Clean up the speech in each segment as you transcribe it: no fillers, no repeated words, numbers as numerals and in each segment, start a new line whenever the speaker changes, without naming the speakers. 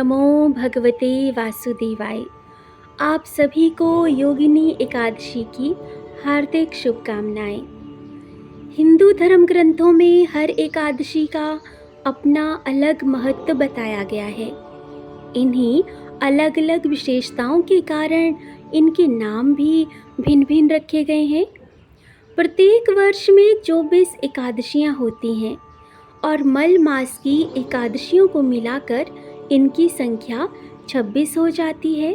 नमो भगवते वासुदेवाय। आप सभी को योगिनी एकादशी की हार्दिक शुभकामनाएं। हिंदू धर्म ग्रंथों में हर एकादशी का अपना अलग महत्व बताया गया है। इन्हीं अलग अलग विशेषताओं के कारण इनके नाम भी भिन्न भिन्न रखे गए हैं। प्रत्येक वर्ष में 24 एकादशियां होती हैं और मल मास की एकादशियों को मिलाकर इनकी संख्या 26 हो जाती है।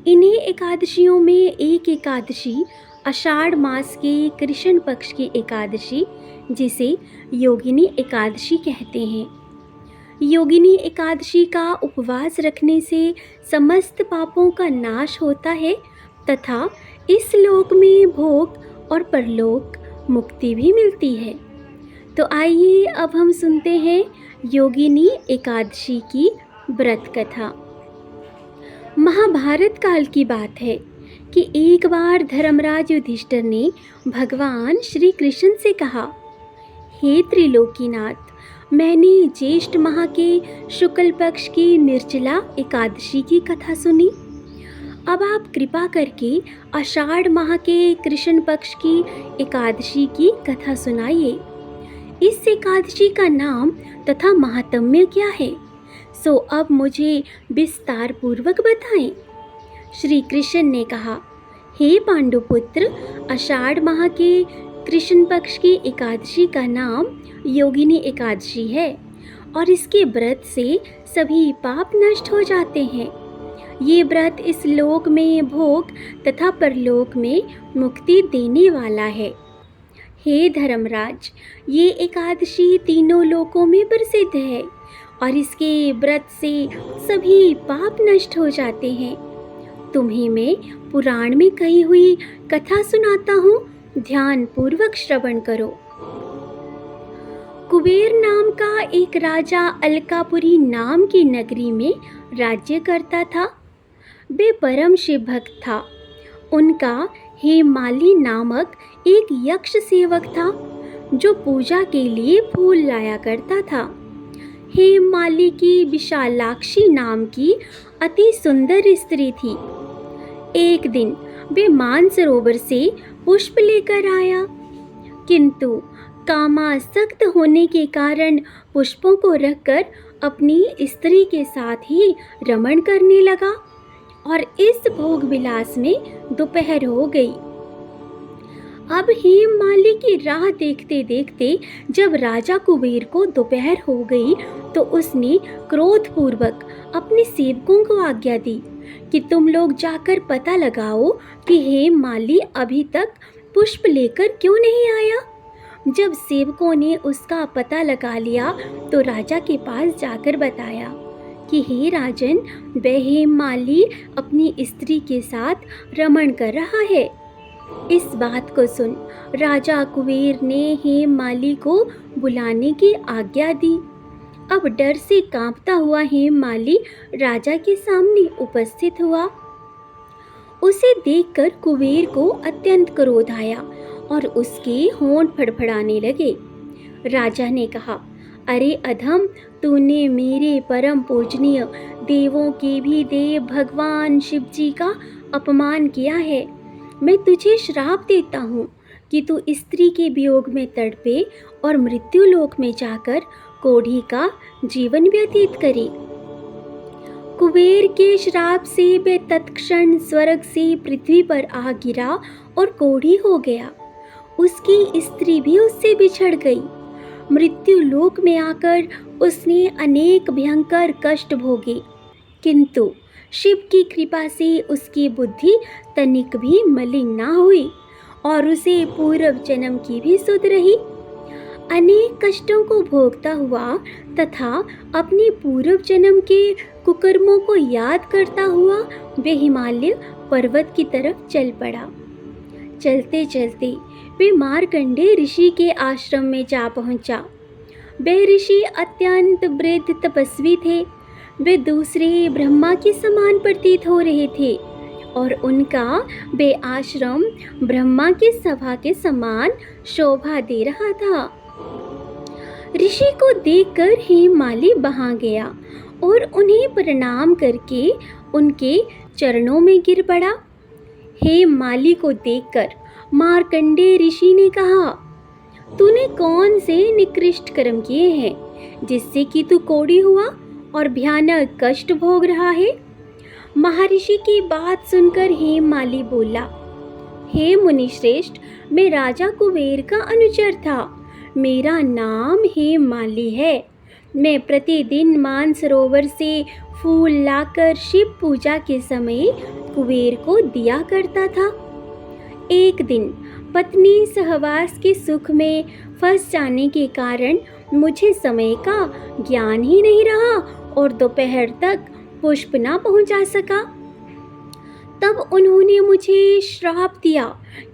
इन्हीं एकादशियों में एक एकादशी आषाढ़ मास के कृष्ण पक्ष की एकादशी, जिसे योगिनी एकादशी कहते हैं। योगिनी एकादशी का उपवास रखने से समस्त पापों का नाश होता है तथा इस लोक में भोग और परलोक मुक्ति भी मिलती है। तो आइए अब हम सुनते हैं योगिनी एकादशी की व्रत कथा। महाभारत काल की बात है कि एक बार धर्मराज युधिष्ठिर ने भगवान श्री कृष्ण से कहा, हे त्रिलोकीनाथ, मैंने ज्येष्ठ माह के शुक्ल पक्ष की निर्जला एकादशी की कथा सुनी। अब आप कृपा करके आषाढ़ माह के कृष्ण पक्ष की एकादशी की कथा सुनाइए। इस एकादशी का नाम तथा महात्म्य क्या है, सो अब मुझे विस्तार पूर्वक बताएं। श्री कृष्ण ने कहा, हे पांडुपुत्र, आषाढ़ माह के कृष्ण पक्ष की एकादशी का नाम योगिनी एकादशी है और इसके व्रत से सभी पाप नष्ट हो जाते हैं। ये व्रत इस लोक में भोग तथा परलोक में मुक्ति देने वाला है। हे धर्मराज, ये एकादशी तीनों लोकों में प्रसिद्ध है और इसके व्रत से सभी पाप नष्ट हो जाते हैं। तुम्हें मैं पुराण में कही हुई कथा सुनाता हूँ, ध्यान पूर्वक श्रवण करो। कुबेर नाम का एक राजा अलकापुरी नाम की नगरी में राज्य करता था। वे परम शिव भक्त था। उनका हेमाली नामक एक यक्ष सेवक था जो पूजा के लिए फूल लाया करता था। हेमाली की विशालाक्षी नाम की अति सुंदर स्त्री थी। एक दिन वे मानसरोवर से पुष्प लेकर आया, किंतु कामासक्त होने के कारण पुष्पों को रखकर अपनी स्त्री के साथ ही रमण करने लगा और इस भोग विलास में दोपहर हो गई। अब हेममाली की राह देखते देखते जब राजा कुबेर को दोपहर हो गई तो उसने क्रोधपूर्वक अपने सेवकों को आज्ञा दी कि तुम लोग जाकर पता लगाओ कि हेममाली अभी तक पुष्प लेकर क्यों नहीं आया। जब सेवकों ने उसका पता लगा लिया तो राजा के पास जाकर बताया कि हे राजन, वह हेममाली अपनी स्त्री के साथ रमण कर रहा है। इस बात को सुन राजा कुबेर ने हेममाली को बुलाने की आज्ञा दी। अब डर से कांपता हुआ हेममाली राजा के सामने उपस्थित हुआ। उसे देखकर कुबेर को अत्यंत क्रोध आया और उसके होंठ फड़फड़ाने लगे। राजा ने कहा, अरे अधम, तूने मेरे परम पूजनीय देवों के भी देव भगवान शिव जी का अपमान किया है। मैं तुझे श्राप देता हूँ कि तू स्त्री के वियोग में तड़पे और मृत्यु लोक में जाकर कोढ़ी का जीवन व्यतीत करे। कुबेर के श्राप से वे तत्क्षण स्वर्ग से पृथ्वी पर आ गिरा और कोढ़ी हो गया। उसकी स्त्री भी उससे बिछड़ गई। मृत्यु लोक में आकर उसने अनेक भयंकर कष्ट भोगे, किंतु शिव की कृपा से उसकी बुद्धि तनिक भी मलिन ना हुई और उसे पूर्व जन्म की भी सुध रही। अनेक कष्टों को भोगता हुआ तथा अपने पूर्व जन्म के कुकर्मों को याद करता हुआ वे हिमालय पर्वत की तरफ चल पड़ा। चलते चलते वे मार्कंडेय ऋषि के आश्रम में जा पहुंचा। वे ऋषि अत्यंत वृद्ध तपस्वी थे। वे दूसरे ब्रह्मा के समान प्रतीत हो रहे थे और उनका वे आश्रम ब्रह्मा की सभा के समान शोभा दे रहा था। ऋषि को देखकर हेममाली वहां गया और उन्हें प्रणाम करके उनके चरणों में गिर पड़ा। हे माली को देखकर मार्कंडेय ऋषि ने कहा, तूने कौन से निकृष्ट कर्म किए हैं जिससे कि तू कोढ़ी हुआ और भयानक कष्ट भोग रहा है? महर्षि की बात सुनकर हेममाली बोला, हे मुनिश्रेष्ठ, मैं राजा कुबेर का अनुचर था। मेरा नाम हेममाली है। मैं प्रतिदिन मानसरोवर से फूल लाकर शिव पूजा के समय कुबेर को दिया करता था। एक दिन पत्नी सहवास के सुख में फंस जाने के कारण मुझे समय का ज्ञान ही नहीं रहा और दोपहर तक पुष्प ना पहुंचा सका। तब उन्होंने मुझे श्राप दिया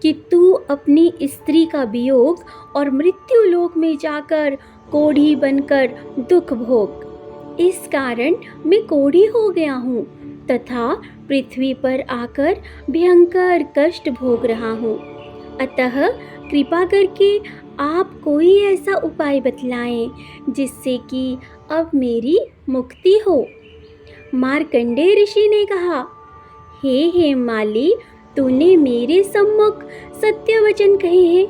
कि तू अपनी स्त्री का वियोग और मृत्यु लोक में जाकर कोढ़ी बनकर दुख भोग। इस कारण मैं कोढ़ी हो गया हूँ तथा पृथ्वी पर आकर भयंकर कष्ट भोग रहा हूँ। अतः कृपा करके आप कोई ऐसा उपाय बतलाएं जिससे कि अब मेरी मुक्ति हो। मार्कंडेय ऋषि ने कहा, हे हेममाली, तूने मेरे सम्मुख सत्य वचन कहे हैं,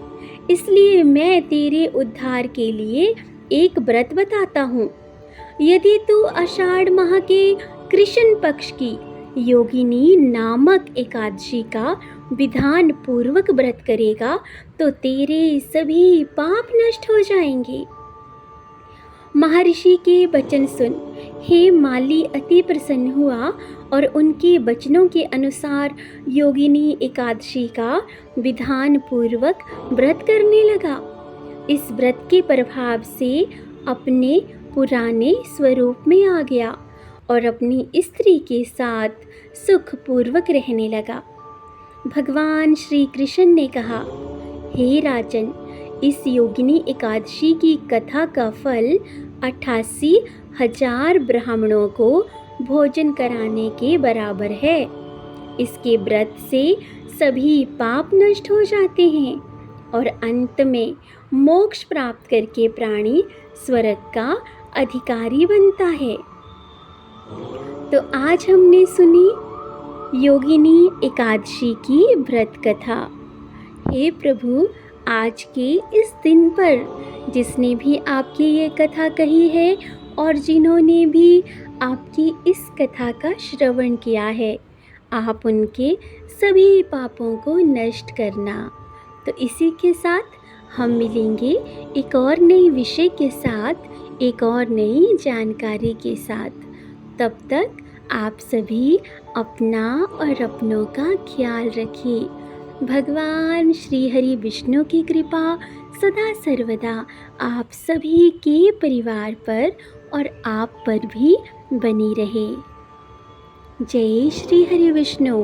इसलिए मैं तेरे उद्धार के लिए एक व्रत बताता हूँ। यदि तू आषाढ़ माह के कृष्ण पक्ष की योगिनी नामक एकादशी का विधान पूर्वक व्रत करेगा तो तेरे सभी पाप नष्ट हो जाएंगे। महर्षि के वचन सुन हेममाली अति प्रसन्न हुआ और उनके वचनों के अनुसार योगिनी एकादशी का विधान पूर्वक व्रत करने लगा। इस व्रत के प्रभाव से अपने पुराने स्वरूप में आ गया और अपनी स्त्री के साथ सुखपूर्वक रहने लगा। भगवान श्री कृष्ण ने कहा, हे राजन, इस योगिनी एकादशी की कथा का फल 88,000 ब्राह्मणों को भोजन कराने के बराबर है। इसके व्रत से सभी पाप नष्ट हो जाते हैं और अंत में मोक्ष प्राप्त करके प्राणी स्वर्ग का अधिकारी बनता है। तो आज हमने सुनी योगिनी एकादशी की व्रत कथा। हे प्रभु, आज के इस दिन पर जिसने भी आपकी ये कथा कही है और जिन्होंने भी आपकी इस कथा का श्रवण किया है, आप उनके सभी पापों को नष्ट करना। तो इसी के साथ हम मिलेंगे एक और नई विषय के साथ, एक और नई जानकारी के साथ। तब तक आप सभी अपना और अपनों का ख्याल रखिए। भगवान श्री हरि विष्णु की कृपा सदा सर्वदा आप सभी के परिवार पर और आप पर भी बनी रहे। जय श्री हरि विष्णु।